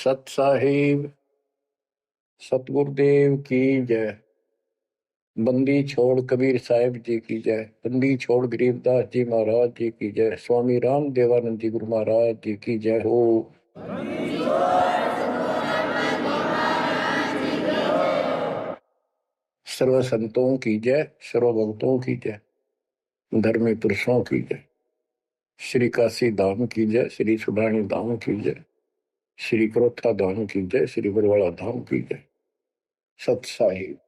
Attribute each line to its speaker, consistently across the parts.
Speaker 1: सत साहिब सतगुरुदेव की जय। बंदी छोड़ कबीर साहिब जी की जय। बंदी छोड़ गरीबदास जी महाराज जी की जय। स्वामी राम देवानंद जी गुरु महाराज जी की जय हो। सर्व संतों की जय, सर्व भक्तों की जय, धर्मी पुरुषों की जय। श्री काशी धाम की जय, श्री सुडानी धाम की जय, श्री क्रोथा धाम की जय, श्री बरवाड़ा धाम की जय। सत साहिब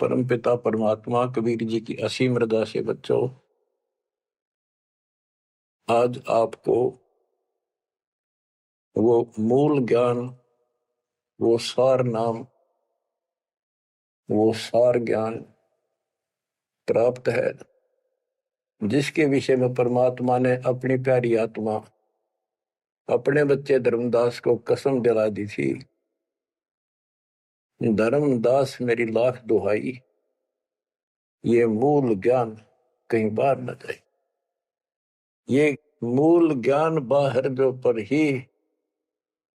Speaker 1: परम पिता परमात्मा कबीर जी की असीम रजा से बच्चों, आज आपको वो मूल ज्ञान, वो सार नाम, वो सार ज्ञान प्राप्त है, जिसके विषय में परमात्मा ने अपनी प्यारी आत्मा अपने बच्चे धर्मदास को कसम दिला दी थी। धर्मदास मेरी लाख दुहाई, ये मूल ज्ञान कहीं बाहर न जाए। ये मूल ज्ञान बाहर जो पर ही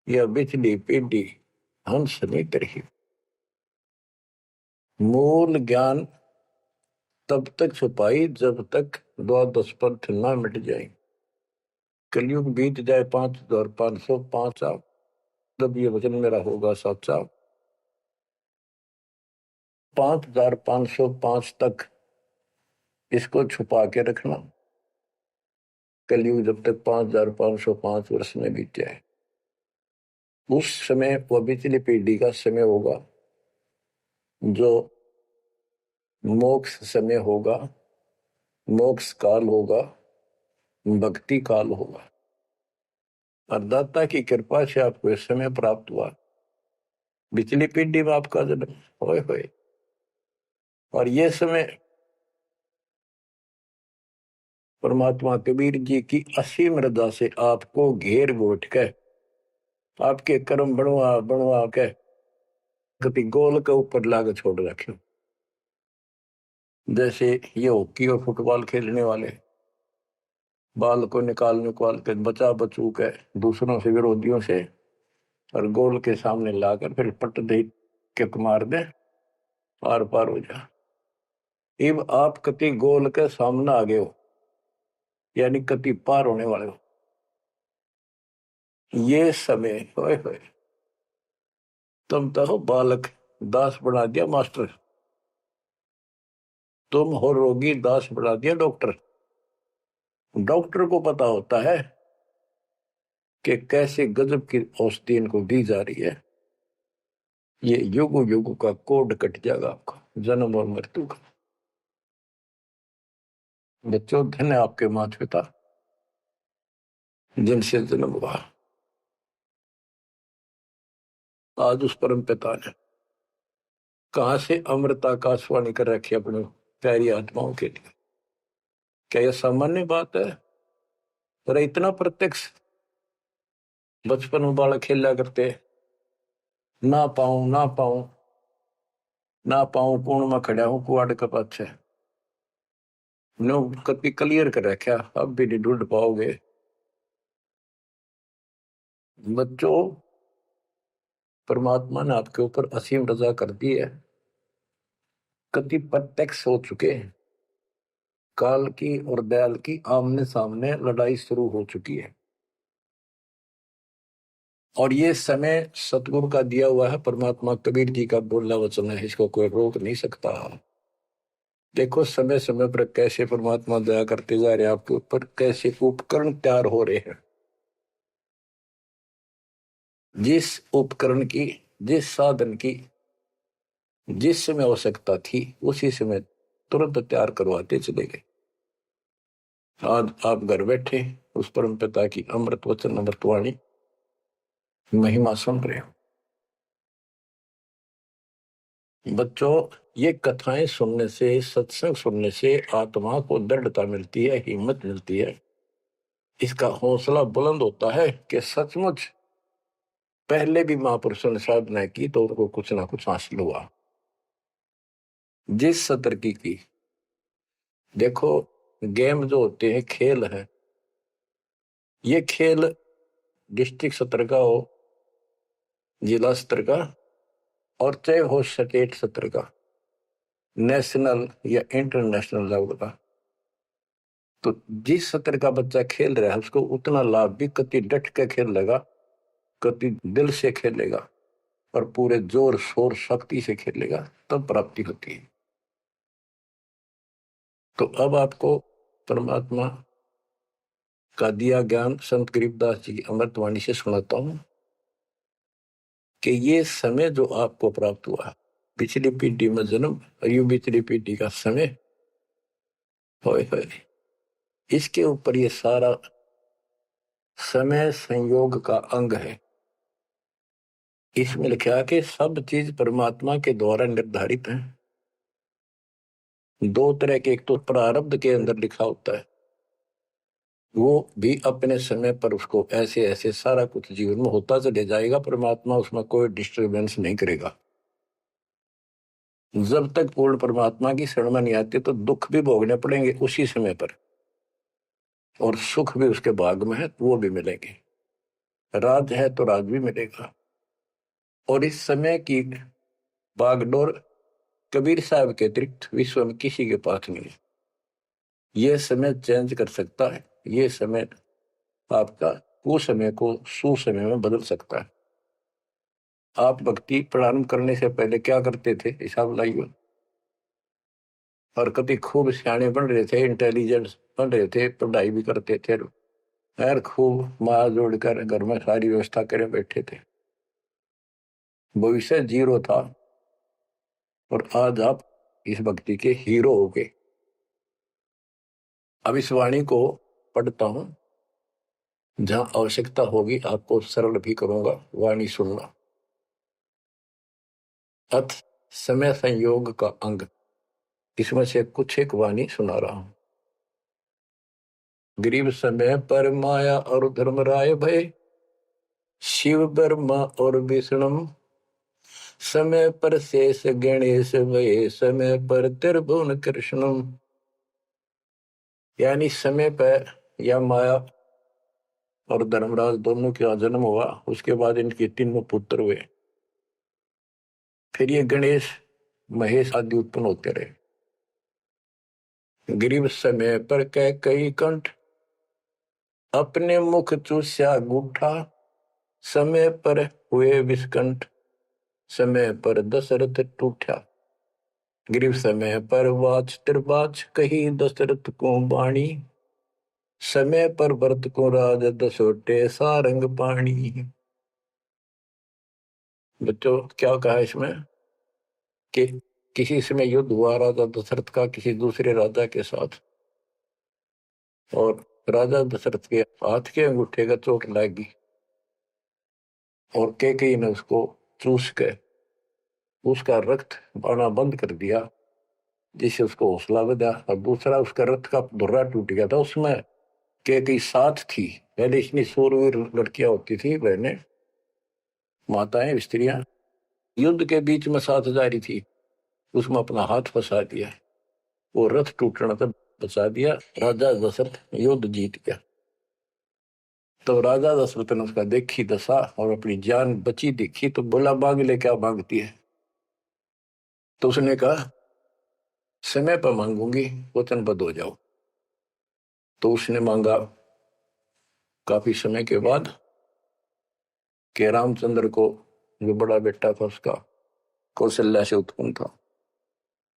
Speaker 1: यह बिजली पीढ़ी हंस नहीं तरही। मूल ज्ञान तब तक छुपाई जब तक द्वादश पंथ न मिट जाए। कलयुग बीत जाए 5505 साल, तब ये वचन मेरा होगा साचा। 5505 तक इसको छुपा के रखना। कलयुग जब तक 5505 वर्ष में बीत जाए, उस समय वो पिछली पीढ़ी का समय होगा, जो मोक्ष समय होगा, मोक्ष काल होगा, भक्ति काल होगा। और दाता की कृपा से आपको इस समय प्राप्त हुआ। पिछली पीढ़ी में आपका जन्म होए होए, और ये समय परमात्मा कबीर जी की असीम रजा से आपको घेर घोट के आपके कर्म बनवा बनवा के कभी गोल के ऊपर लाग छोड़ रखे। जैसे ये हॉकी और फुटबॉल खेलने वाले बाल को निकाल निकाल के बचा बचू के दूसरों से, विरोधियों से, और गोल के सामने लाकर फिर पट दे के मार दे, पार पार हो जा। अब आप कति गोल के सामने आ गए हो, यानी कति पार होने वाले हो। ये समय होए होए, तुम तो हो बालक, दास बना दिया मास्टर। तुम हो रोगी, दास बना दिया डॉक्टर। डॉक्टर को पता होता है कि कैसे गजब की औषधि इनको दी जा रही है। ये युग युग का कोड कट जाएगा आपका, जन्म और मृत्यु का। बच्चों, धन है आपके माता पिता जिनसे जन्म हुआ। आज उस परम पिता ने कहां से अमृत आकाशवाणी कर रखी अपनी प्यारी आत्माओं के लिए। क्या यह सामान्य बात है? पर इतना प्रत्यक्ष बचपन में बालक खेला करते, ना पाऊं ना पाऊं ना पाऊं, कूण में खड़ा हूं कुआड़ के पाछे। नो कभी क्लियर कर रखा, अब भी नहीं ढूंढ पाओगे। बच्चों, परमात्मा ने आपके ऊपर असीम रजा कर दी है। कति प्रत्यक्ष हो चुके हैं। काल की और दयाल की आमने सामने लड़ाई शुरू हो चुकी है, और ये समय सतगुरु का दिया हुआ है। परमात्मा कबीर जी का बोला वचन है, इसको कोई रोक नहीं सकता। देखो समय समय पर कैसे परमात्मा दया करते जा रहे हैं आपके ऊपर, कैसे उपकरण तैयार हो रहे हैं। जिस उपकरण की, जिस साधन की जिस समय आवश्यकता थी, उसी समय तुरंत तैयार करवाते चले गए। आज आप घर बैठे उस परम पिता की अमृत वचन अमृतवाणी महिमा सुन रहे हो। बच्चों, ये कथाएं सुनने से, सत्संग सुनने से आत्मा को दृढ़ता मिलती है, हिम्मत मिलती है। इसका हौसला बुलंद होता है कि सचमुच पहले भी महापुरुषों ने साधना की तो उनको कुछ ना कुछ हासिल हुआ। जिस सत्र की देखो, गेम जो होते हैं, खेल है, ये खेल डिस्ट्रिक्ट स्तर का हो, जिला स्तर का, और चाहे हो स्टेट स्तर का, नेशनल या इंटरनेशनल लेवल का, तो जिस स्तर का बच्चा खेल रहा है उसको उतना लाभ भी कति डट के खेलेगा, कति दिल से खेलेगा और पूरे जोर शोर शक्ति से खेलेगा, तब प्राप्ति होती है। तो अब आपको परमात्मा का दिया ज्ञान संत गरीबदास जी की अमृतवाणी से सुनाता हूं कि ये समय जो आपको प्राप्त हुआ, पिछली पीढ़ी में जन्म, अयु पिछली पीढ़ी का समय, होए होए, इसके ऊपर ये सारा समय संयोग का अंग है। इसमें लिखा कि सब चीज परमात्मा के द्वारा निर्धारित है। दो तरह के, एक तो प्रारब्ध के अंदर लिखा होता है, वो भी अपने समय पर उसको ऐसे ऐसे सारा कुछ जीवन में होता चले जाएगा, परमात्मा उसमें कोई डिस्टर्बेंस नहीं करेगा। जब तक पूर्ण परमात्मा की शरण में नहीं आते तो दुख भी भोगने पड़ेंगे उसी समय पर, और सुख भी उसके भाग में है तो वो भी मिलेंगे। राज है तो राज भी मिलेगा। और इस समय की बागडोर कबीर साहब के अतिरिक्त विश्व में किसी के पास नहीं है। ये समय चेंज कर सकता है, ये समय आपका कुसमय को सुसमय में बदल सकता है। आप भक्ति प्रारंभ करने से पहले क्या करते थे, हिसाब लाइए। और कभी खूब सियाने बन रहे थे, इंटेलिजेंस बन रहे थे, पढ़ाई भी करते थे, यार खूब माँ जोड़कर घर में सारी व्यवस्था करे बैठे थे, भविष्य जीरो था। और आज आप इस भक्ति के हीरो हो गए। अब इस वाणी को पढ़ता हूं, जहां आवश्यकता होगी आपको सरल भी करूंगा, वाणी सुनना। अथ समय संयोग का अंग, इसमें से कुछ एक वाणी सुना रहा हूं। गरीब समय पर माया और धर्म राय भय, शिव ब्रह्मा और विष्णु, समय पर शेष गणेश भय, समय पर त्रिभुवन कृष्ण। यानी समय पर या माया और धर्मराज दोनों का जन्म हुआ, उसके बाद इनके तीनों पुत्र हुए, फिर ये गणेश महेश आदि उत्पन्न होते रहे। गरीब समय पर कह कई कंठ, अपने मुख चूस्या गूठा, समय पर हुए विस्कंठ, समय पर दशरथ टूठा। गरीब समय पर वाच त्रिवाच, कही दशरथ को बाणी, समय पर भरत को राज दसोटे सारंग पाणी। बच्चों क्या कहा इसमें कि किसी समय युद्ध हुआ राजा दशरथ का किसी दूसरे राजा के साथ, और राजा दशरथ के हाथ के अंगूठे का चोट लगी और कैकेयी ने उसको चूस के उसका रक्त आना बंद कर दिया, जिससे उसको हौसला बढ़ा। और दूसरा उसका रथ का धुर्रा टूट गया था, उसमें कैकेयी साथ थी। पहले इतनी सूरवीर लड़कियां होती थी, बहनें, माताएं, स्त्रियां, युद्ध के बीच में साथ जा रही थी, उसमें अपना हाथ फंसा दिया, वो रथ टूटना था, बचा दिया। राजा दशरथ युद्ध जीत गया। तो राजा दशरथ ने उसका देखी दशा और अपनी जान बची देखी, तो बोला मांग ले, क्या मांगती है। तो उसने कहा समय पर मांगूंगी, वचनबद्ध हो जाओ। तो उसने मांगा काफी समय के बाद कि रामचंद्र को, जो बड़ा बेटा था उसका, कौशल्या से उत्पन्न था,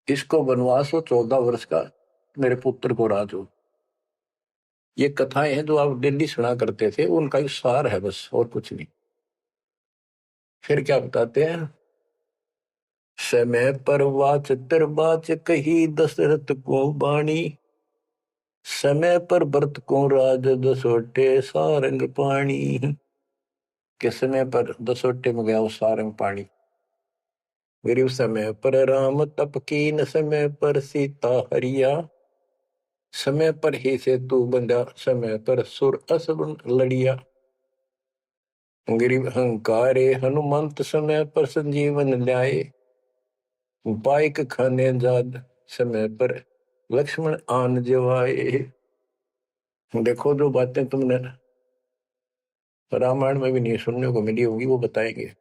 Speaker 1: इसको वनवास हो 14 वर्ष का, मेरे पुत्र को राज हो। ये कथाएं हैं जो आप दिल्ली सुना करते थे, उनका ही सार है बस, और कुछ नहीं। फिर क्या बताते हैं, समय पर वाच त्रिवाच, कही दशरथ को बाणी, समय पर भरत को राज दसोटे सारंग पाणी। के समय पर दसोटे में गया वो सारंग पाणी। गरीब समय पर राम तप कीन, समय पर सीता हरिया, समय पर ही से तू बंधा, समय पर सुर असुर लड़िया। गरीब अहंकारे हनुमंत, समय पर संजीवन ल्याए, बाइक खाने जाद, समय पर लक्ष्मण आन जवाए। देखो जो बातें तुमने रामायण में भी नहीं सुनने को मिली होगी, वो बताएंगे।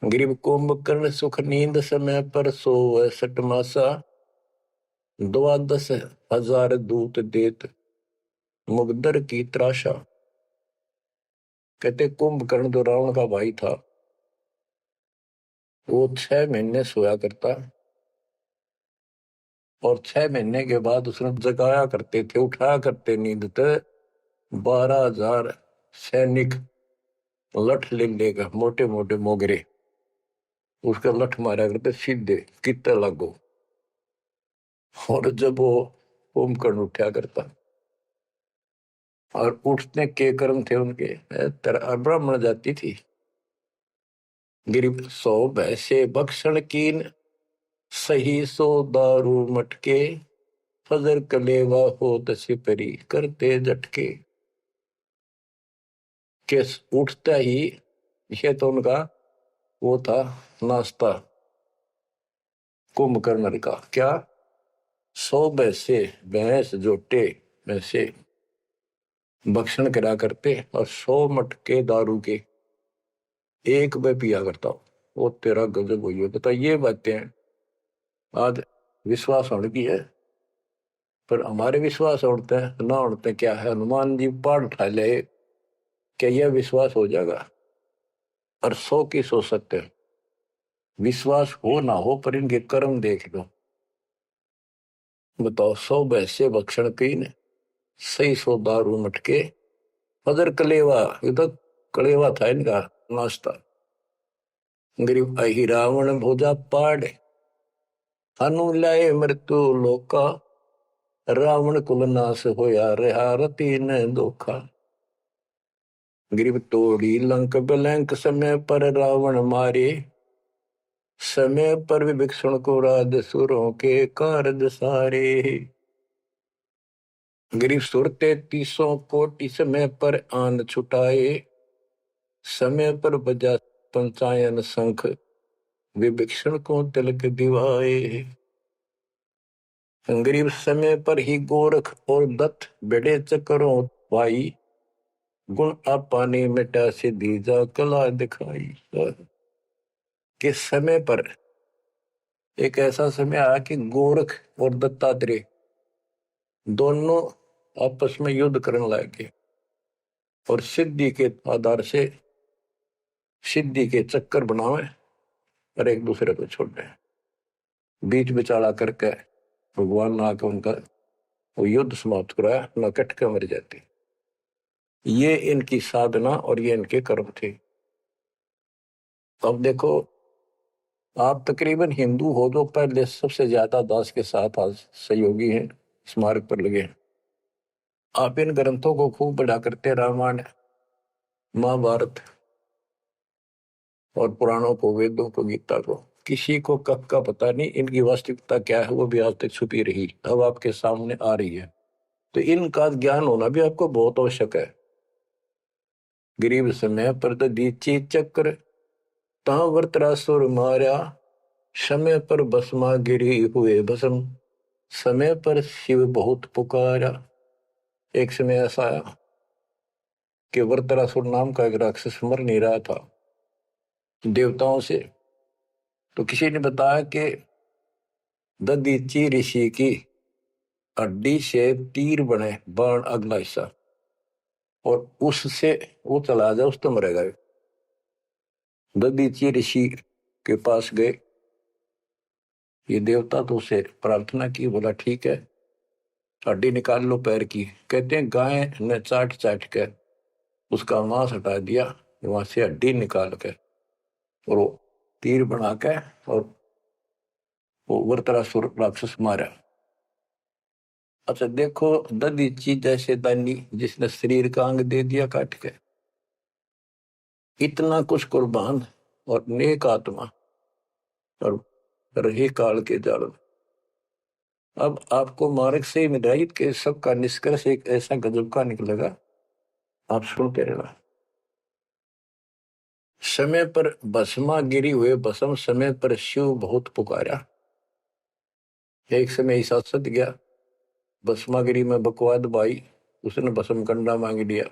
Speaker 1: ग्रीव कुंभकर्ण सुख नींद समय पर सोवै सठ मासा, 12,000 दूत देत मुगदर की त्रासा। कहते कुंभकर्ण जो रावण का भाई था, वो 6 महीने सोया करता, और 6 महीने के बाद उसने जगाया करते थे, उठाया करते नींद से 12,000 सैनिक लठ ले लेगा, मोटे मोटे मोगरे, उसका लठ मारा करते सीधे कितने लागो। और जब वो कुंभकर्ण उठा करता, और उठने के कर्म थे उनके, ब्राह्मण जाति थी। गिरिब सो भैसे बख्शन कीन, सही सो दारू मटके, फजर कलेवा हो सिपरी करते झटके। के उठता ही, ये तो उनका वो था नाश्ता कुंभकर्ण का। क्या? 100 भैंसे, भैंस जोटे भैंसे भक्षण करा करते, और 100 मटके दारू के एक में पिया करता हूं। वो तेरा गजब हुई है। बता, ये बातें आज विश्वास होने की है, पर हमारे विश्वास उड़ते हैं ना उड़ते क्या है। हनुमान जी पहाड़ उठा ले, क्या यह विश्वास हो जाएगा? और 100 की सो सकते हैं, विश्वास हो ना हो, पर इनके कर्म देख लो। बताओ, 100 भैंसे भक्षण की ने, सही 100 दारू मटके, फजर कलेवा, ये तो कलेवा था इनका नाश्ता। गरीब अहि रावण भोजा पाड़, अनुलाए मृत्यु लोका, रावण कुल नाश होया रहा रति न धोखा। गरीब तोड़ी लंक बिलंक, समय पर रावण मारे, समय पर विभीषण को राज सुरों के कारज सारे। गरीब सुर 33 कोटि, समय पर आन छुटाए, समय पर बजा पंचायन शंख, विभीषण को तिलक दिवाए। गरीब समय पर ही गोरख और दत्त बेड़े चक्रों पाई, गुण आपाने मिटा से दीजा कला दिखाई। कि समय पर एक ऐसा समय आया कि गोरख और दत्तात्रेय दोनों आपस में युद्ध करने लगे, और सिद्धि के आधार से सिद्धि के चक्कर बनावे और एक दूसरे को छोड़ दें। बीच बिचारा करके भगवान ने आके उनका वो युद्ध समाप्त कराया, न कट के मर जाती। ये इनकी साधना और ये इनके कर्म थे। अब देखो, आप तकरीबन हिंदू हो जो पहले सबसे ज्यादा दास के साथ आज सहयोगी हैं, स्मारक पर लगे हैं। आप इन ग्रंथों को खूब पढ़ा करते, रामायण, महाभारत और पुराणों को, वेदों को, गीता को। किसी को कब का पता नहीं, इनकी वास्तविकता क्या है वो भी आज तक छुपी रही, अब आपके सामने आ रही है। तो इनका ज्ञान होना भी आपको बहुत आवश्यक है। गरीब समय पर दीची चक्र, ता वर्त्रासुर मारा, समय पर भस्मा गिरी हुए भस्म, समय पर शिव बहुत पुकारा। एक समय ऐसा आया कि वर्त्रासुर नाम का एक राक्षस मर नहीं रहा था देवताओं से, तो किसी ने बताया कि ददीची ऋषि की हड्डी से तीर बने बाण अगला हिस्सा, और उससे वो चला जाए, उस तो मरेगा। ददीची ऋषि के पास गए, ये देवता तो उसे प्रार्थना की, बोला ठीक है हड्डी निकाल लो पैर की। कहते हैं गाय ने चाट चाट कर उसका मांस हटा दिया, वहां से हड्डी निकाल कर और वो तीर बना के और वो वृत्रासुर राक्षस मारा। अच्छा देखो, ददीची जैसे दानी जिसने शरीर का अंग दे दिया काट के, इतना कुछ कुर्बान और नेक आत्मा और रही काल के जाल। अब आपको मार्ग से हिदायत के सबका निष्कर्ष एक ऐसा गजब का निकलेगा, आप सुनते रहना। समय पर भस्मा गिरी हुए भस्म, समय पर शिव बहुत पुकारा। एक समय ऐसा सत गया, भस्मागिरी में बकवाद भाई, उसने भस्म कंडा मांग लिया,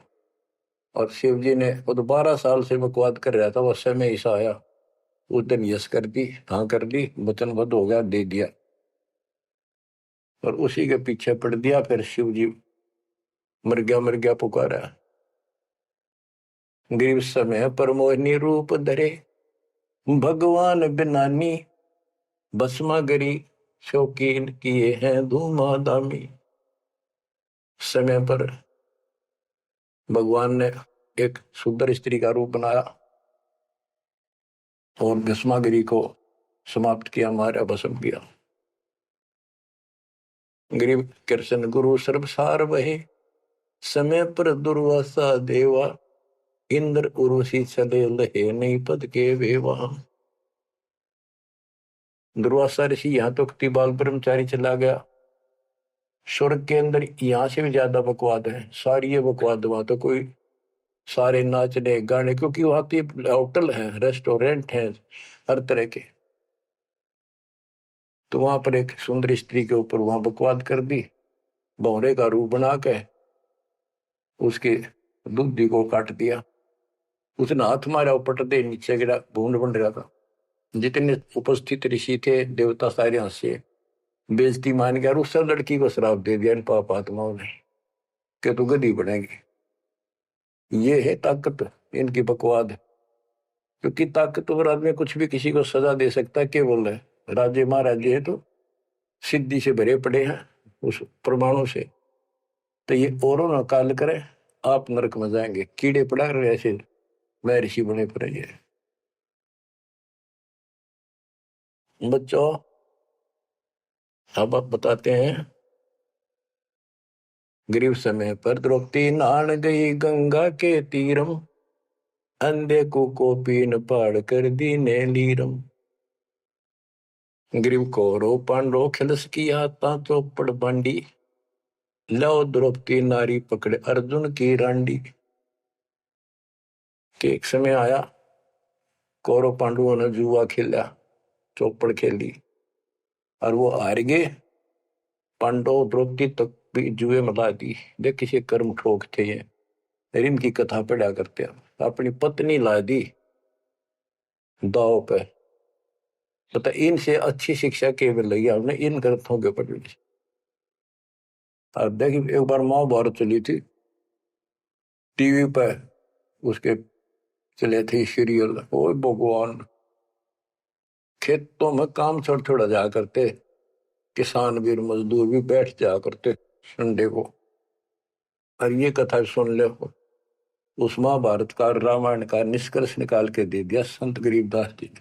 Speaker 1: और शिव जी ने वो तो 12 साल से बकवाद कर रहा था, वो समय ऐसा आया उस दिन यस कर दी, हाँ कर दी, वचनबद्ध हो गया, दे दिया। और उसी के पीछे पड़ दिया। फिर शिव जी मर गया पुकारा। गरीब समय पर मोहिनी रूप धरे, भगवान बिनानी, भस्मा गरी शौकीन किए हैं धूमाधामी। समय पर भगवान ने एक सुंदर स्त्री का रूप बनाया और भस्मागिरी को समाप्त किया, मारा, भस्म किया। गरीब कृष्ण गुरु सर्वसार वहे, समय पर दुर्वासा देवा, इंद्र उर्वशी चले लहे, नहीं पद के वेवा। दुर्वासा ऋषि यहाँ तो बाल ब्रह्मचारी चला गया। स्वर्ग के अंदर यहाँ से भी ज्यादा बकवाद है, सारी ये बकवाद। वहां तो कोई सारे नाचने गाने, क्योंकि वहां पे होटल है, रेस्टोरेंट है, हर तरह के। तो वहां पर एक सुंदर स्त्री के ऊपर वहां बकवाद कर दी, भौरे का रूप बना के उसके दूधी को काट दिया। उसने हाथ मारा, पट दे नीचे गिरा, भूड बन रहा था। जितने उपस्थित ऋषि थे, देवता, सारे हंसे, बेइज्जती मान गया। और उस लड़की को श्राप दे दिया इन पाप आत्माओं ने कि तू गधी बनेगी। ये है ताकत इनकी बकवाद। क्योंकि ताकतवर आदमी कुछ भी किसी को सजा दे सकता है, केवल है राजे महाराजे है तो सिद्धि से भरे पड़े हैं उस प्रमाणों से। तो ये औरों ना काल करे, आप नरक में जाएंगे, कीड़े पड़ा रहे ऐसे मैं ऋषि बने पड़े। ये बच्चों अब आप बताते हैं। गरीब समय पर द्रौपदी नहान गई गंगा के तीरम, अंधे को पीन पाड़ कर दीने लीरम। गरीब कौरव पांडव खिलस किया ता चौपड़ बांडी, लो द्रौपदी नारी पकड़े अर्जुन की रांडी। के एक समय आया, कौरव पांडवों ने जुआ खेला, चौपड़ खेली और वो हार गए। पांडव द्रौपदी तक भी जुए में ला दी। देख किसी कर्म ठोक थे ये, इनकी कथा पढ़ा करते हैं। अपनी पत्नी ला दी दाव पे। पता इनसे अच्छी शिक्षा केवल लगी हमने इन ग्रंथों के पढ़ने से। अब देखिए एक बार महाभारत चली थी टीवी पे, उसके चले थे सीरियल। ओ भगवान, खेतों में काम छोड़ छोड़ा जा करते, किसान भी मजदूर भी बैठ जा करते संडे को, और ये कथा सुन ले। उस महाभारत का, रामायण का निष्कर्ष निकाल के दे दिया संत गरीबदास जी ने।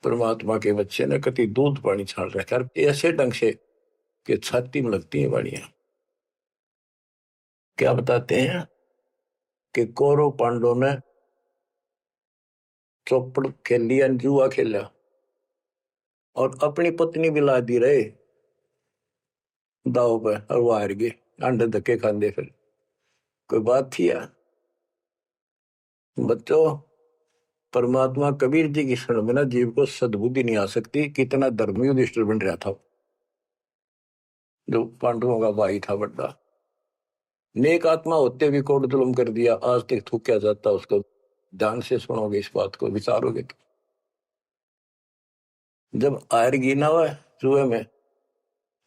Speaker 1: परमात्मा के बच्चे ने कति दूध पानी छाल रखा ऐसे ढंग से कि छाती में लगती है वाणियां। क्या बताते हैं कि कौरव पांडव ने चौपड़ खेल लिया, जुआ खेला और अपनी पत्नी भी ला दी रहे दाव पे, और वो हार गए। अंडे धक्के खाते फिर कोई बात थी यार। बच्चों परमात्मा कबीर जी की शरण में ना जीव को सद्बुद्धि नहीं आ सकती। कितना धर्मी युधिष्ठिर बन रहा था, जो पांडवों का भाई था बड़ा। नेक आत्मा होते भी कोट जुल्म कर दिया, आज तक थूका जाता उसको। ध्यान से सुनोगे इस बात को, विचारोगे तो। जब आयरगी ना हुआ जुए में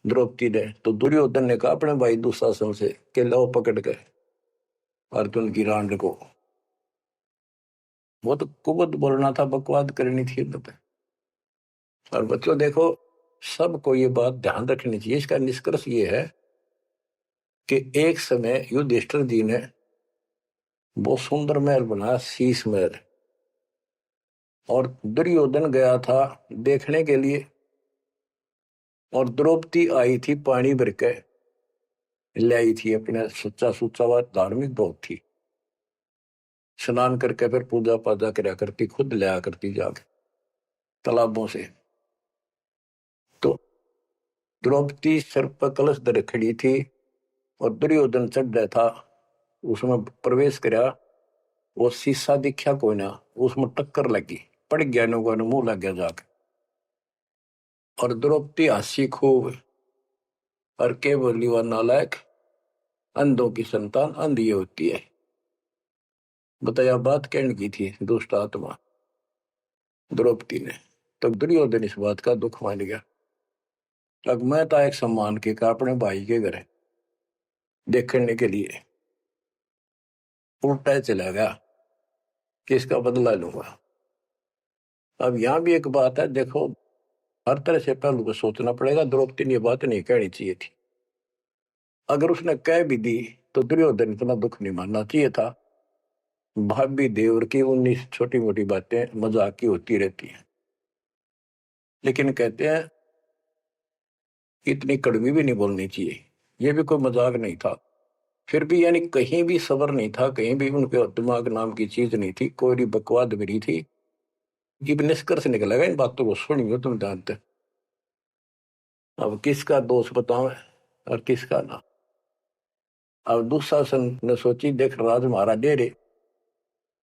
Speaker 1: द्रौपदी ने, तो दुर्योधन ने कहा अपने भाई दुशासन से कि लो पकड़ के अर्जुन की रांड को। वो तो कुबत बोलना था, बकवाद करनी थी तो। और बच्चों देखो, सबको ये बात ध्यान रखनी चाहिए। इसका निष्कर्ष ये है कि एक समय युधिष्ठिर जी ने बहुत सुंदर महल बनाया, शीश महल। और दुर्योधन गया था देखने के लिए, और द्रौपदी आई थी पानी भर के लाई थी अपने, सच्चा सुच्चा बात, धार्मिक बहुत थी। स्नान करके फिर पूजा पाजा करा करती, खुद लिया करती जाके तालाबों से। तो द्रौपदी सिर पर कलश धर खड़ी थी और दुर्योधन चढ़ रहा था, उसमें प्रवेश करा। वो शीशा दिखा कोई ना, उसमें टक्कर लगी, पड़ गया, नुआ मुंह लग गया जाके। और द्रौपदी हंसी खूब, और के बोली वह नालायक, अंधों की संतान अंधी होती है। बताया बात कहने की थी दुष्ट आत्मा द्रौपदी ने। तब दुर्योधन इस बात का दुख मान गया। अब मैं था एक सम्मान के का अपने भाई के घर देखने के लिए उल्टा चला गया कि इसका बदला लूंगा। अब यहां भी एक बात है, देखो हर तरह से पहलू को सोचना पड़ेगा। द्रौपदी ने ये बात नहीं कहनी चाहिए थी। अगर उसने कह भी दी तो दुर्योधन इतना दुख नहीं मानना चाहिए था। भाभी देवर की 19 छोटी मोटी बातें मजाक की होती रहती हैं, लेकिन कहते हैं इतनी कड़वी भी नहीं बोलनी चाहिए। ये भी कोई मजाक नहीं था। फिर भी यानी कहीं भी सबर नहीं था, कहीं भी उनके दिमाग नाम की चीज नहीं थी, कोई बकवाद भरी थी। अब निष्कर्ष निकलेगा इन बातों को सुनियो तुम जानते। अब किसका दोष बताओ और किसका ना। अब दुशासन ने सोची, देख राज हमारा डेरे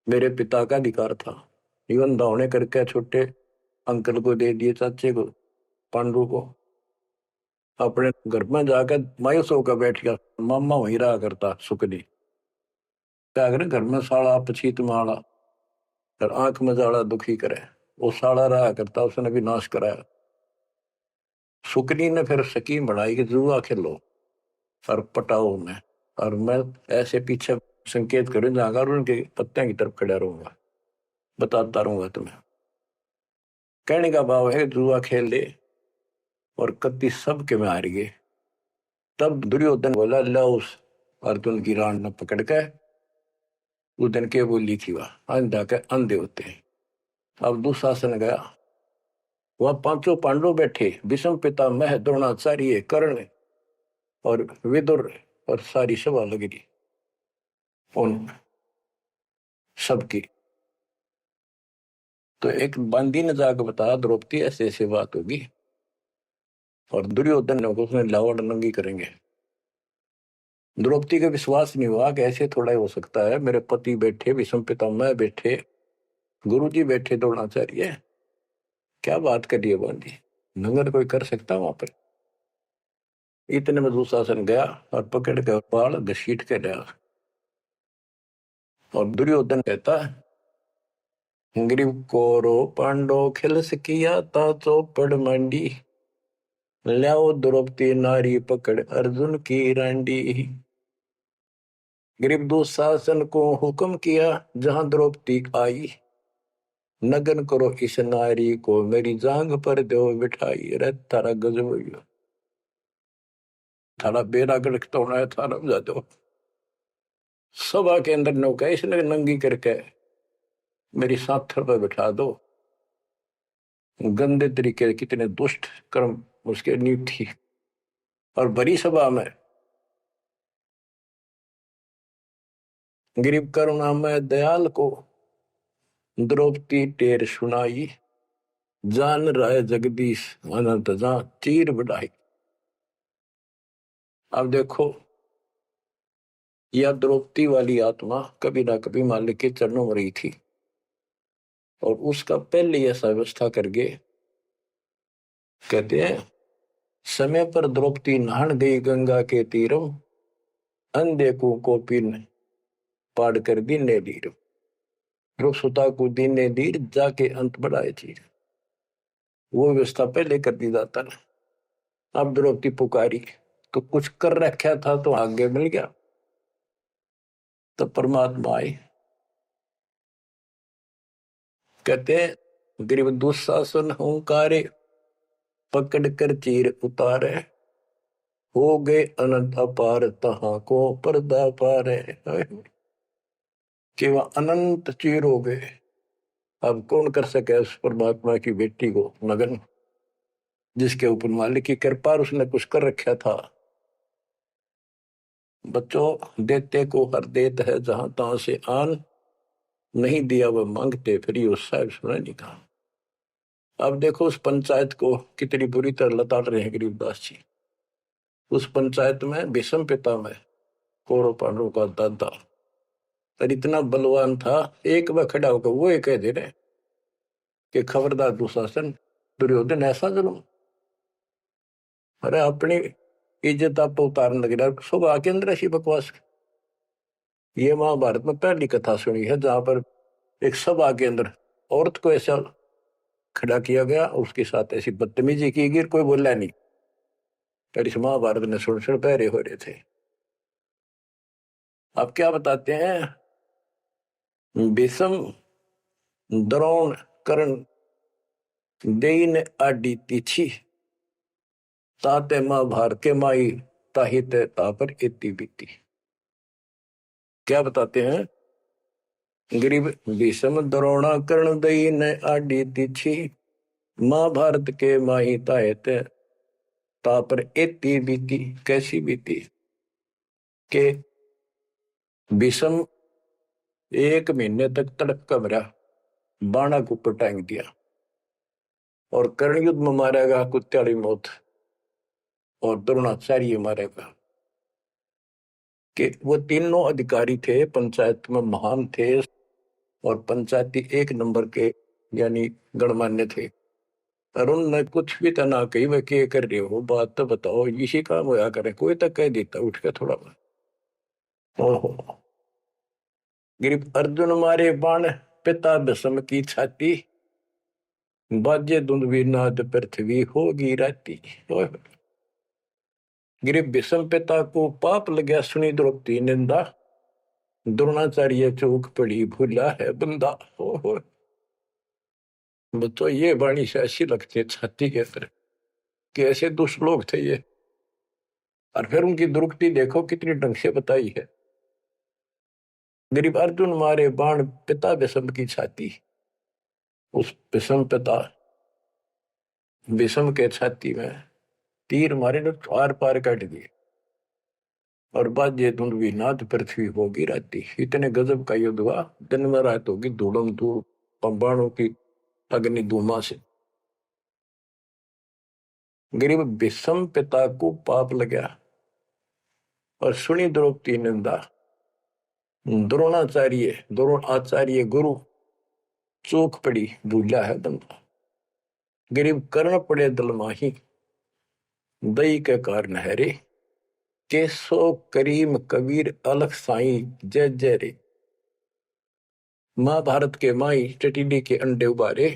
Speaker 1: मेरे पिता का अधिकार था, जीवन दावने करके छोटे अंकल को दे दिए, चाचे को पांडु को। अपने घर में जाकर मायूस होकर बैठ गया। मामा वहीं रहा करता सुकनी। क्या करे घर में साला पछीत माला और आंख में जाला दुखी करे। वो साला रहा करता, उसने भी नाश कराया। सुकनी ने फिर स्कीम बनाई कि जुआ खेलो और पटाओ में, और मैं ऐसे पीछे संकेत करूं जाऊंगा और उनके पत्ते की तरफ खड़ा रहूंगा, बताता रहूंगा तुम्हें। कहने का भाव है जुआ खेल ले और कत्ती सब के में हार गए। तब दुर्योधन बोला, ला उस अर्जुन की रान न पकड़ के। उस दिन के बोली थी वह अंधा के अंधे होते हैं। अब दुशासन गया, वह पांचों पांडव बैठे, भीष्म पितामह द्रोणाचार्य कर्ण और विदुर, और सारी सभा लगी उन सबकी। तो एक बंदी ने जाकर बताया द्रौपदी ऐसे ऐसी बात होगी, और दुर्योधन ने उसने लावड़ नंगी करेंगे। द्रौपदी का विश्वास नहीं हुआ कि ऐसे थोड़ा ही हो सकता है। मेरे पति बैठे, भीष्म पितामह बैठे, गुरुजी बैठे, द्रोणाचार्य, क्या बात करी है बंदी, नंगर कोई कर सकता वहां पर। इतने में दुशासन गया और पकड़ के बाल घसीट के लिया। और दुर्योधन कहता है, ग्रीव कोरो पांडो खिलस किया ता चौपड़ मंडी, ल्याओ द्रौपदी नारी पकड़ अर्जुन की रांडी। ग्रीव दुशासन को हुक्म किया जहां द्रौपदी आई, नगन करो इस नारी को मेरी जांग पर दो बिठाई। अरे थारा गजब हो गया, थारा बेड़ा गड़क तो होना है, थारा बजा दो। सभा के अंदर नौका इसने नंगी करके मेरी साथर पर बिठा दो। गंदे तरीके, कितने दुष्ट कर्म उसके नींव थी। और बड़ी सभा में गरीब करुणा में दयाल को द्रौपदी टेर सुनाई, जान राय जगदीश अनंत जा चीर बढ़ाई। अब देखो, यह द्रौपदी वाली आत्मा कभी ना कभी मालिक के चरणों में रही थी, और उसका पहले ऐसा व्यवस्था करके कहते हैं, समय पर द्रौपदी नहान गई गंगा के तीरम, अंधे को कोपिन पाड़ कर दीने दीर। ध्रुव सुता को दीने दीर जाके अंत बढ़ाए चीर। वो व्यवस्था पहले कर दी जाता ना। अब द्रौपदी पुकारी तो कुछ कर रखा था तो आगे मिल गया। तो परमात्मा आए, कहते हैं गरीब दुशासन हुंकारे, पकड़ कर चीर उतारे, हो गए अनंत अपार तहां को पर्दा पारे। कि वह अनंत चीर हो गए। अब कौन कर सके उस परमात्मा की बेटी को नगन, जिसके ऊपर मालिक की कृपा, उसने कुछ कर रखा था। बच्चों देते को हर देत है जहां तहां से आन, नहीं दिया वह मांगते फिर ये उस साहब सुना नहीं कहा। अब देखो उस पंचायत को कितनी बुरी तरह लताड़ रहे हैं गरीबदास जी। उस पंचायत में भीष्म पितामह कौरव पांडवों का दादा और इतना बलवान था, एक बार खड़ा होकर वो ये कह दे रहे कि खबरदार दुशासन, दुर्योधन ऐसा जुल्म। अरे अपनी इज्जत आप उतारने लगे, सुबह के अंदर ऐसी बकवास। ये महाभारत में पहली कथा सुनी है जहां पर एक सभा के अंदर औरत को ऐसा खड़ा किया गया, उसके साथ ऐसी बदतमीजी की गई, कोई बोला नहीं। पर इस महाभारत ने सुन पहरे हो रहे थे। आप क्या बताते हैं? भीष्म द्रोण कर्ण देइन आडी तिथि ताते महाभारत के माई ताहित तापर इति बीती। क्या बताते हैं? गरीब भीष्म द्रोण कर्ण देइन आडी तिथि महाभारत के माई ताहित तापर इति बीती। कैसी बीती? के भीष्म 1 महीने तक तड़प का मरा, बाणा को ऊपर टांग दिया, और कर्ण युद्ध में मारेगा कुत्याड़ी मौत, और द्रोणाचार्य मारेगा। कि वो तीनों अधिकारी थे, पंचायत में महान थे, और पंचायती 1 नंबर के यानी गणमान्य थे। और उनने कुछ भी तना कही वह क्या कर रहे हो, बात तो बताओ, इसी काम होया करे। कोई तक कह देता उठ के थोड़ा बहुत। ओहो, गिरिप अर्जुन मारे बाण पिता भीष्म की छाती बाजे दुंदवीनाथ पृथ्वी होगी राती। गिरिप भीष्म पिता को पाप लगा सुनी द्रौपदी निंदा द्रोणाचार्य चौक पड़ी भूला है बंदा। ओहो, तो ये वाणी से ऐसी लगती है छाती के अंदर कि ऐसे दुष्ट लोग थे ये। और फिर उनकी दुर्गति देखो कितनी ढंग से बताई है। गरीब अर्जुन मारे बाण पिता भीष्म की छाती, उस भीष्म पिता भीष्म के छाती में तीर मारे ने आर पार काट दिए, और बाजे धुंधवी नाथ पृथ्वी होगी राती। इतने गजब का युद्ध हुआ, दिन में रात होगी धूड़म धूड़ पंबाणों की अग्नि धूमा से। गरीब भीष्म पिता को पाप लगा और सुनी द्रौपदी निंदा द्रोण आचार्य गुरु चूक पड़ी भूला है बंदा। गरीब कर्ण पड़े दल माही दई के कारण है रे केसो करीम कबीर अलख साई जय जय रे। महाभारत के माई टटीडी के अंडे उबारे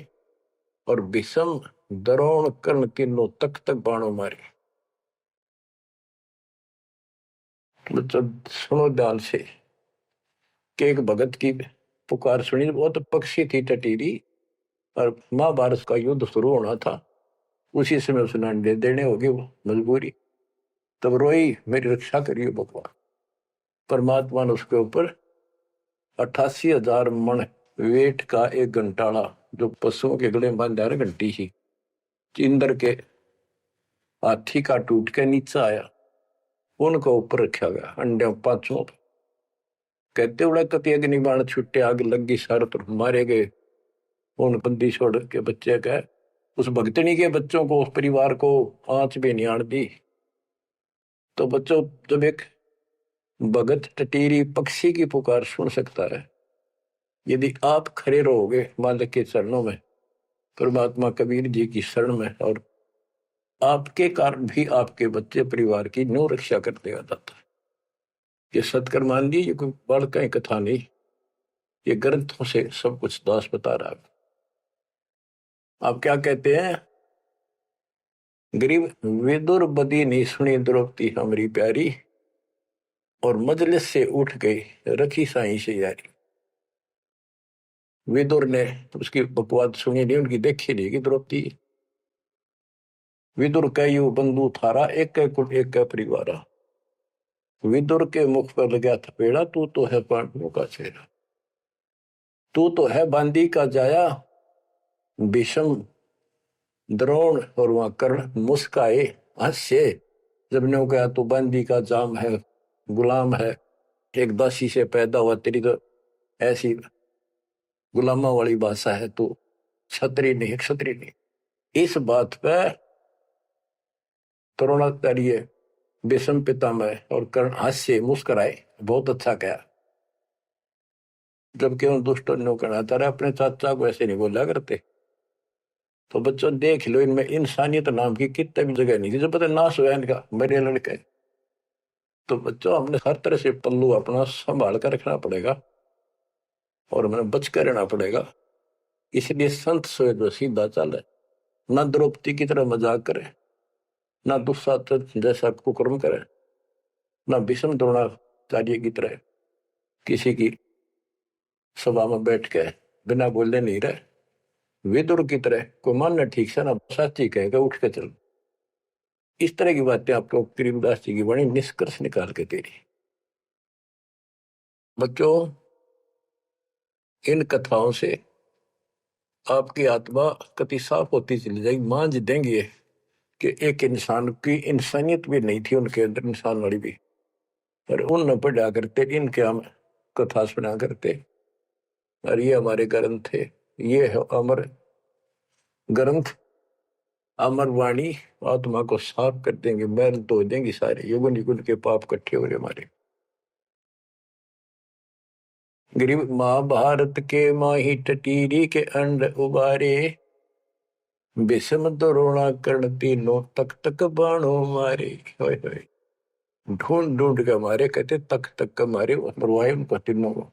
Speaker 1: और भीष्म द्रोण कर्ण तीनों तक तक बाणों मारे। बच्चों सुनो ध्यान से कि एक भगत की पुकार सुनी। बहुत पक्षी थी टटीरी, और महाभारत का युद्ध शुरू होना था, उसी समय उसने अंडे देने होगी, वो मजबूरी। तब रोई मेरी रक्षा करिए भगवान। परमात्मा ने उसके ऊपर 88,000 मन वेट का एक घंटाड़ा, जो पशुओं के गले में बांधा है घंटी ही, इंद्र के हाथी का टूट के नीचे आया, उनको ऊपर रखा गया अंडे 5 कहते उड़ा कति अग्नि बाण छुट्टे, आग लगी, सारे तरफ मारे गए। उन बंदी छोड़ के बच्चे का, उस भगतनी के बच्चों को, उस परिवार को आंच भी नहीं आड़ दी। तो बच्चों, जब एक भगत टटीरी पक्षी की पुकार सुन सकता है, यदि आप खड़े रहोगे मालिक के चरणों में, परमात्मा कबीर जी की शरण में, और आपके कारण भी आपके बच्चे परिवार की न्यू रक्षा करते आ जाता है। ये सत्कर मान ली, ये कोई बड़का कथा नहीं, ये ग्रंथों से सब कुछ दास बता रहा है। आप क्या कहते हैं? गरीब विदुर बदी नहीं सुनी द्रौपदी हमारी प्यारी, और मजलिस से उठ गई रखी साई से यारी। विदुर ने उसकी बकवाद सुनी नहीं, उनकी देखी नहीं कि द्रौपदी। विदुर कयु बंधु थारा एक कुल एक परिवारा। विदुर के मुख पर लगा थपेड़ा, तू तो है पांडवों का चेहरा, तू तो है बांदी का जाया। भीष्म द्रोण और वहां कर्ण मुस्काए हास्य, जब ने कहा तू बांदी का जाम है, गुलाम है, एक दासी से पैदा हुआ, तेरी तो ऐसी गुलामा वाली भाषा है, तो क्षत्रिय नहीं, क्षत्रिय नहीं। इस बात पे द्रोणाचार्य भीष्म पितामह और कर्ण हास्य मुस्कुराए, बहुत अच्छा कहा। जबकि उन दुष्टों ने कहना था अपने चाचा को ऐसे नहीं बोला करते। तो बच्चों देख लो, इनमें इंसानियत नाम की कितने भी जगह नहीं थी। जब पता नाश हुआ इनका, मेरे लड़के तो बच्चों हमने हर तरह से पल्लू अपना संभाल कर रखना पड़ेगा और हमें बच कर रहना पड़ेगा। इसलिए संत सोए जो सीधा चले, ना द्रौपदी की तरह मजाक करे, ना दुस्साहस जैसा कुकर्म करे, ना भीष्म द्रोणाचार्य की तरह किसी की सभा में बैठ के बिना बोलने नहीं रहे। विदुर की तरह कोई मानना ठीक से ना साची कहेगा उठ के चल। इस तरह की बातें आपको गरीबदास जी की बड़ी निष्कर्ष निकाल के दे रही। बच्चों इन कथाओं से आपकी आत्मा कति साफ होती चली जाएगी। मान देंगे कि एक इंसान की इंसानियत भी नहीं थी उनके अंदर, इंसान वाली भी, पर उन न पढ़ा करते, इनके हम कथा सुना करते। और ये हमारे ग्रंथ थे, ये है अमर ग्रंथ, अमर वाणी आत्मा को साफ कर देंगे, मैल धो देंगे सारे युगन युगन के पाप इकट्ठे हो रहे हमारे। गरीब महाभारत के माही टटीरी के अंड उबारे, विषम द्रोणा कर्ण तीनों तक तक बाणों मारे। होय होय, ढूंढ ढूंढ के मारे, कहते तक तक के मारे, मरवाए उनको तीनों को,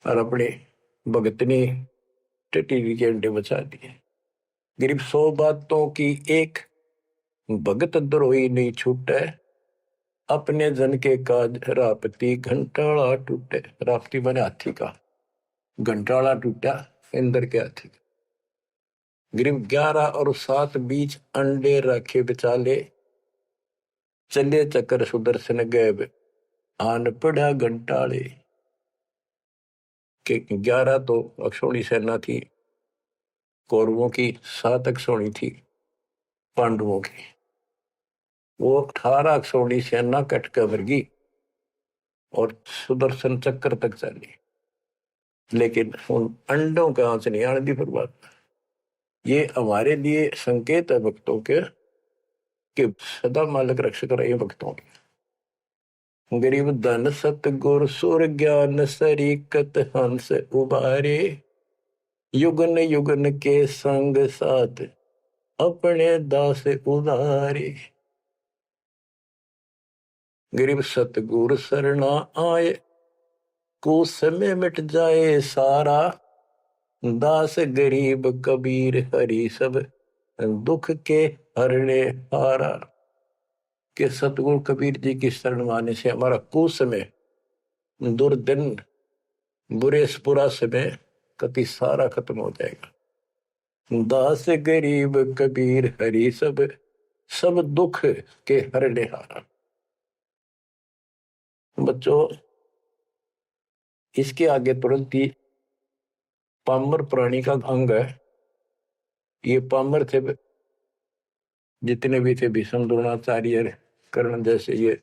Speaker 1: और अपने भगतनी टटीरी के अंडे बचा दिए। गरीब 100 बातों की एक, भगत द्रोही नहीं छूटे, अपने जन के काज रापती घंटाला टूटे। रापती बने हाथी का, घंटाला टूटा इंद्र के हाथी का। गरीब 11 और 7 बीच अंडे रखे बेचाले, चले चक्कर सुदर्शन गैब आन पड़ा घंटाले। के 11 तो अक्षौणी सेना थी कौरवों की, 7 अक्षौणी थी पांडवों की। वो 18 अक्षौणी सेना कट कर वर्गी और सुदर्शन चक्कर तक चली, लेकिन उन अंडों का आंच नहीं आने दी फिर बात। ये हमारे लिए संकेत है भक्तों के कि सदा मालिक रक्षक रहे भक्तों के। गरीब धन सत गुर सुर ज्ञान सरीकत हंस उबारे, युगन युगन के संग साथ अपने दास उदारे। गरीब सतगुर शरणा आए, कुछ समय मिट जाए सारा, दास गरीब कबीर हरि सब दुख के हरने हारा। के सतगुरु कबीर जी की शरण आने से हमारा कुछ समय, दुर्दिन, बुरा समय कति सारा खत्म हो जाएगा। दास गरीब कबीर हरि सब सब दुख के हरने हारा। बच्चों इसके आगे तुरंत ही पामर प्राणी का अंग है। ये पामर थे जितने भी थे, भीष्म द्रोणाचार्य कर्ण जैसे ये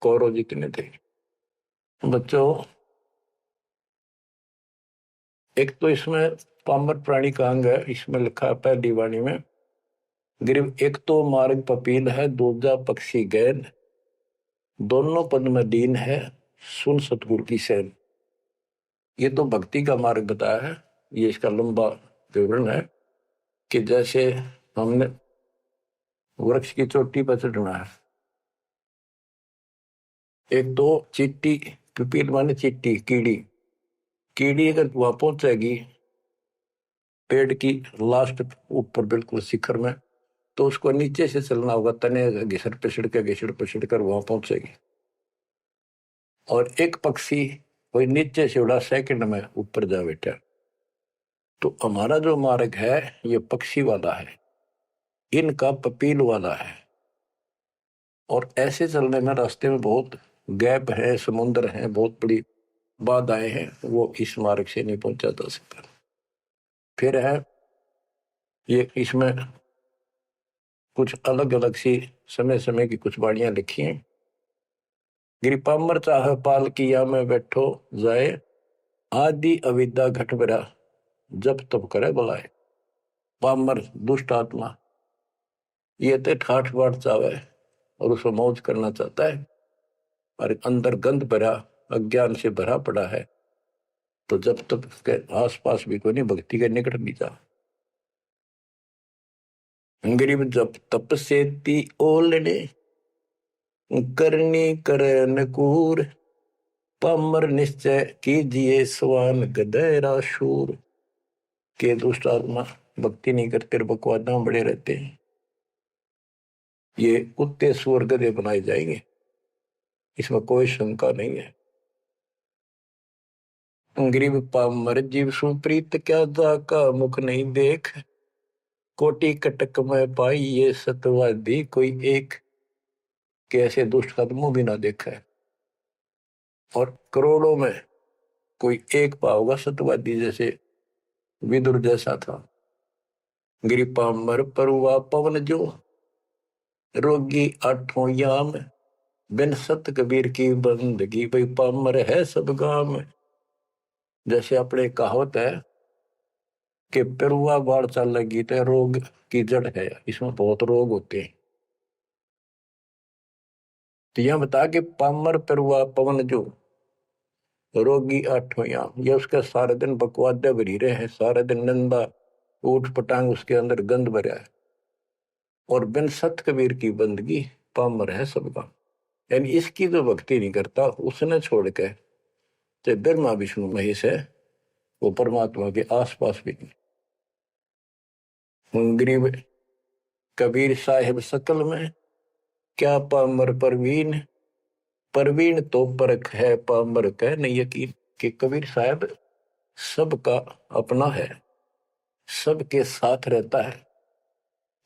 Speaker 1: कौरव जितने थे। बच्चों एक तो इसमें पामर प्राणी का अंग है, इसमें लिखा है पहली वाणी में, गरीब एक तो मार्ग पपील है, दूजा पक्षी गैन, दोनों पद में दीन है, सुन सतगुरु की सैन। ये तो भक्ति का मार्ग बताया है। ये इसका लंबा विवरण है कि जैसे हमने वृक्ष की चोटी पर चढ़ना है, एक तो चीटी, पिपील माने चीटी, कीड़ी, कीड़ी अगर वहां पहुंचेगी पेड़ की लास्ट ऊपर बिल्कुल शिखर में, तो उसको नीचे से चलना होगा, तने घिसड़ पिसड़ कर वहां पहुंचेगी। और एक पक्षी कोई नीचे से उड़ा सेकंड में ऊपर जा बैठा। तो हमारा जो मार्ग है ये पक्षी वाला है, इनका पपील वाला है। और ऐसे चलने में रास्ते में बहुत गैप है, समुद्र है, बहुत बड़ी बाधाएं हैं, वो इस मार्ग से नहीं पहुंचा जा सकता। फिर है ये, इसमें कुछ अलग अलग सी समय समय की कुछ वाणियां लिखी हैं। गिरिपामर चाह पाल किया में बैठो जाए, आदि अविद्या घट बरा जब तब करे बुलाए। पामर दुष्ट आत्मा ये तो ठाठ बाट चावे और उसको मौज करना चाहता है, और अंदर गंध भरा अज्ञान से भरा पड़ा है, तो जब तक उसके आस पास भी कोई नहीं, भक्ति के निकट नहीं जा। गरीब जब तप से ती ओलने, करनी करे नकूर, पामर निश्चय कीजिए स्वान गधेरा शूर। के दुष्ट आत्मा भक्ति नहीं करते, बकवादा में बड़े रहते हैं, ये कुत्ते सुअर गधे बनाए जाएंगे, इसमें कोई शंका नहीं है। गरीब पामर जीव सुप्रीत, क्या जाका मुख नहीं देख, कोटि कटक में पाई ये सतवादी कोई एक। कैसे दुष्ट कदमों भी ना देखा है, और करोड़ों में कोई एक पाओगा सतवादी, जैसे विदुर जैसा था। गरीब पामर परुआ पवन जो, रोगी आठों याम, बिन सत कबीर की बंदगी, भाई पामर है सब गाम। जैसे अपने कहावत है कि पेरुआ बाढ़ चल लगी तो रोग की जड़ है, इसमें बहुत रोग होते हैं। तो यह बता के पामर पेरुआ पवन जो, रोगी आठों याम, ये उसका सारा दिन बकवादे भरी रहे हैं, सारा दिन नंदा ऊट पटांग उसके अंदर गंद भरा है। और बिन सत कबीर की बंदगी, पामर है सबका। यानी इसकी जो भक्ति नहीं करता, उसने छोड़ के चाहे ब्रह्मा विष्णु महेश है, वो परमात्मा के आसपास भी नहीं। गरीब कबीर साहिब सकल में, क्या पामर परवीन, परवीन तो परख है पामर कह नहीं यकीन। कि कबीर साहब सबका अपना है, सबके साथ रहता है,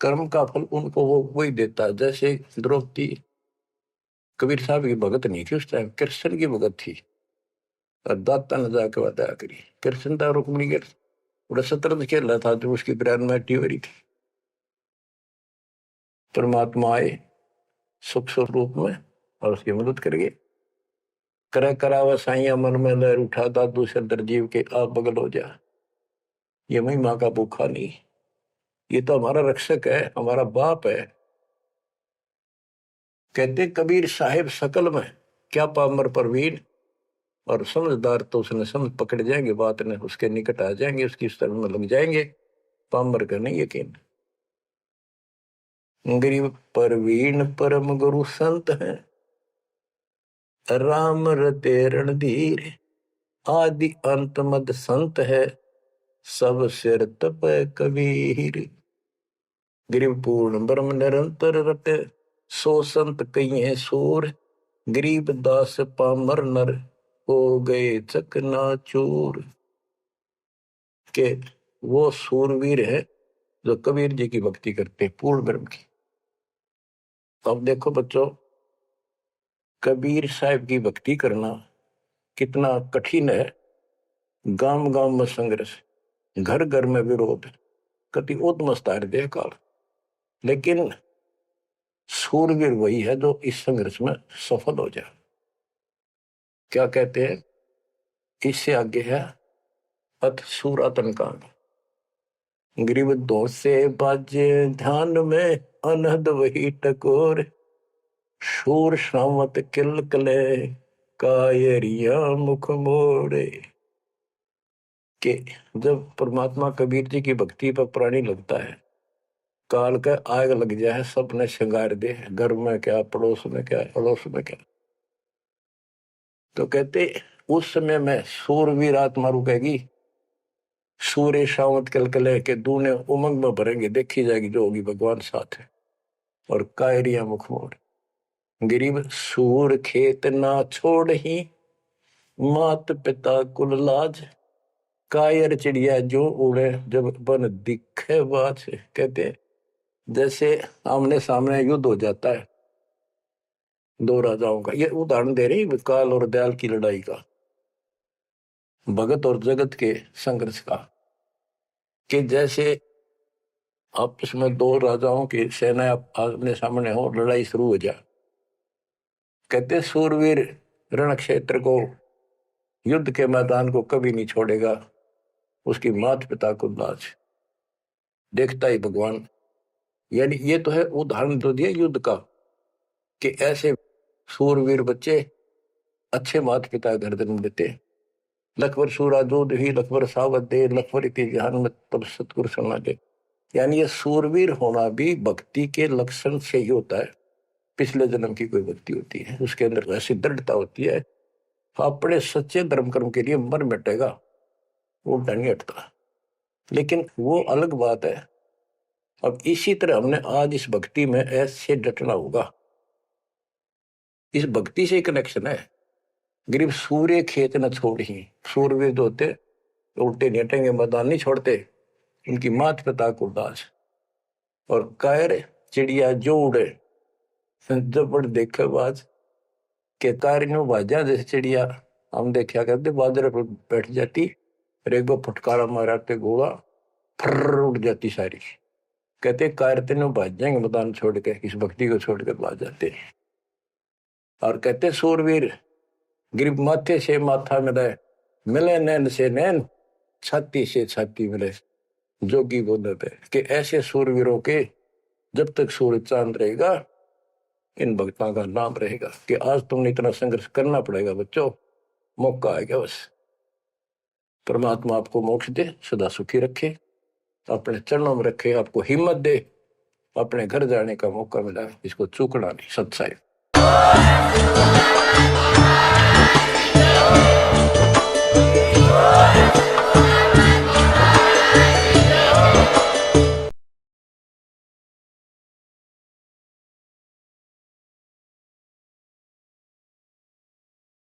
Speaker 1: कर्म का फल उनको वो वही देता है। जैसे द्रौपदी कबीर साहब की भगत नहीं थी, उस टाइम कृष्ण की भगत थी, और दाता ने जाके बताया करी। कृष्ण था रुक्मिणी के बड़ा शतरंज खेल रहा था, जो उसकी ब्रांड मैटी हो रही थी। परमात्मा आए सुख स्वरूप में और उसकी मदद करेंगे। करे करावा साइया मन में लहर उठा, दादू से दरजीव के आप बगल हो जा। ये महिमा का भूखा नहीं, ये तो हमारा रक्षक है, हमारा बाप है। कहते कबीर साहिब सकल में, क्या पामर परवीन, और समझदार तो उसने समझ पकड़ जाएंगे, बात ने उसके निकट आ जाएंगे, उसकी शरण में लग जाएंगे। पामर का नहीं यकीन। गरीब परवीन परम गुरु संत है, राम रते रणधीर, आदि अंत मद संत है, सब सिर तप कबीर। गरीब पूर्ण ब्रह्म निरंतर रटे, सो संत कई है सूर, गरीब दास पामर नर, हो गए चकनाचूर। के वो सूरवीर है जो कबीर जी की भक्ति करते पूर्ण ब्रह्म की। अब देखो बच्चों, कबीर साहब की भक्ति करना कितना कठिन है। गांव गांव में संघर्ष, घर घर में विरोध, कति उद्मस्तार दे काल, लेकिन सूरवीर वही है जो इस संघर्ष में सफल हो जाए। क्या कहते हैं, इससे आगे है अथ सूरातन कांड। गरीब दो से बाजे ध्यान में, अनहद वही टकोर, शूर श्रावत किल कले, कायरिया मुख मोड़े। कि जब परमात्मा कबीर जी की भक्ति पर प्राणी लगता है, काल का आग लग जाए, सबने श्रृंगार दे, घर में क्या, पड़ोस में क्या, अड़ोस में क्या। तो कहते उस समय में सूरवीर आत्मा रुकेगी, सूर्य शावत कलकले के दूने उमंग में भरेंगे, देखी जाएगी जो होगी भगवान साथ है। और कायरिया मुख मोड़, गरीब सूर खेत ना छोड़ ही, मात पिता कुल लाज, कायर चिड़िया जो उड़े जब बन दिखे बाज। कहते जैसे आमने सामने युद्ध हो जाता है दो राजाओं का, ये उदाहरण दे रही काल और दयाल की लड़ाई का, भगत और जगत के संघर्ष का। कि जैसे आपस में दो राजाओं की सेना आमने सामने हो, लड़ाई शुरू हो जाए, कहते सूरवीर रण क्षेत्र को, युद्ध के मैदान को कभी नहीं छोड़ेगा, उसकी माता पिता को लाज, देखता ही भगवान। यानी ये तो है उदाहरण तो दिया युद्ध का, कि ऐसे सूरवीर बच्चे अच्छे माता पिता घर जन्म देते। लखवर सूरा जोध ही लखवर सावत दे, लखवर इति जहान में तब सतगुरु सुना दे। यानी ये सूरवीर होना भी भक्ति के लक्षण से ही होता है। पिछले जन्म की कोई भक्ति होती है, उसके अंदर ऐसी दृढ़ता होती है, अपने सच्चे धर्म कर्म के लिए मर मिटेगा, वो नहीं हटता। लेकिन वो अलग बात है। अब इसी तरह हमने आज इस भक्ति में ऐसे डटना होगा, इस भक्ति से कनेक्शन है। गरीब सूर्य खेत न छोड़ी, सूरवीर होते उल्टे नेटेंगे मैदान नहीं छोड़ते, इनकी मात पिता को दास। और कायर चिड़िया जो उड़े, जब बड़ देखे बाज के कारियों बाजा जैसे चिड़िया हम देखा करते, बाजरे पर बैठ जाती, रेगो फटकारा माराते गोला फर्र उड़ जाती सारी। कहते कायर तीनों भाज जाएंगे मैदान छोड़ के, इस भक्ति को छोड़ के भाज जाते। और कहते सूरवीर गरीब माथे से माथा मिले, मिले नैन से नैन, छाती से छाती मिले, जोगी बोलते कि ऐसे सूरवीरों के जब तक सूर्य चांद रहेगा, इन भक्तों का नाम रहेगा। कि आज तुमने इतना संघर्ष करना पड़ेगा बच्चों, मौका आएगा बस। परमात्मा आपको मोक्ष दे, सदा सुखी रखे, अपने चरणों में रखे, आपको हिम्मत दे, अपने घर जाने का मौका मिला, इसको चूकना नहीं। सत्साई।